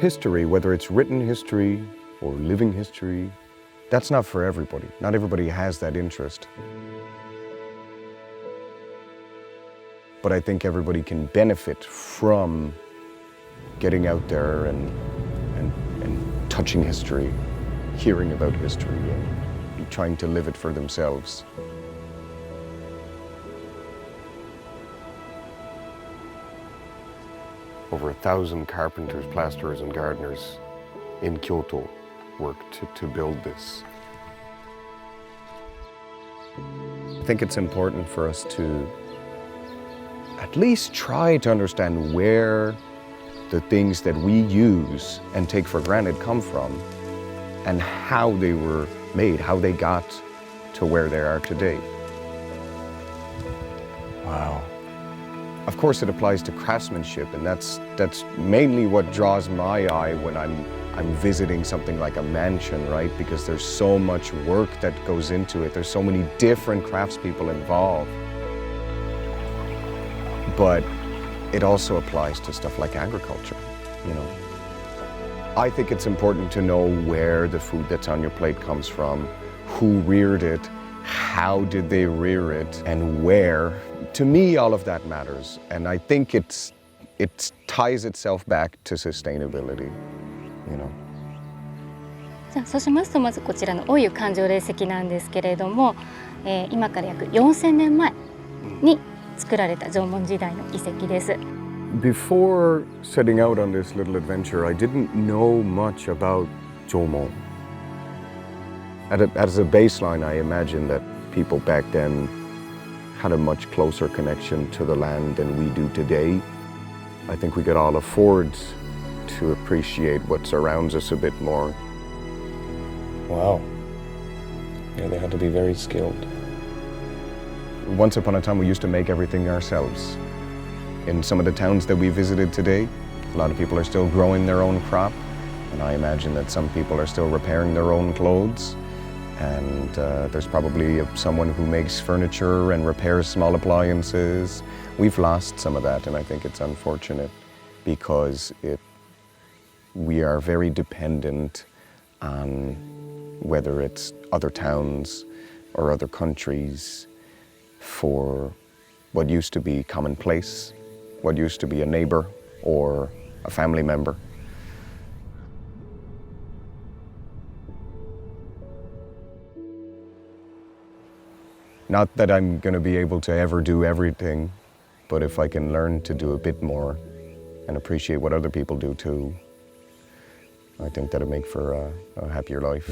history, whether it's written history or living history, that's not for everybody. Not everybody has that interest. But I think everybody can benefit from getting out there and touching history, hearing about history, and trying to live it for themselves. Over 1,000 carpenters, plasterers, and gardeners in Kyoto worked to build this. I think it's important for us to at least try to understand where the things that we use and take for granted come from, and how they were made, how they got to where they are today. Wow. Of course, it applies to craftsmanship, and that's mainly what draws my eye when I'm visiting something like a mansion, right? Because there's so much work that goes into it. There's so many different craftspeople involved. But it also applies to stuff like agriculture, you know. I think it's important to know where the food that's on your plate comes from, who reared it, how did they rear it, and where. To me, all of that matters, and I think it ties itself back to sustainability, you know. じゃあそうしますと、まずこちらの大湯環状列石なんですけれども、今から約4000年前に作られた縄文時代の遺跡です。Before setting out on this little adventure, I didn't know much about Jomon. As a baseline, I imagine that people back then had a much closer connection to the land than we do today. I think we could all afford to appreciate what surrounds us a bit more. Wow. Yeah, they had to be very skilled. Once upon a time, we used to make everything ourselves. In some of the towns that we visited today, a lot of people are still growing their own crop, and I imagine that some people are still repairing their own clothes, and there's probably someone who makes furniture and repairs small appliances. We've lost some of that, and I think it's unfortunate because we are very dependent on whether it's other towns or other countries for what used to be commonplace, what used to be a neighbor or a family member. Not that I'm going to be able to ever do everything, but if I can learn to do a bit more and appreciate what other people do too, I think that'll make for a happier life.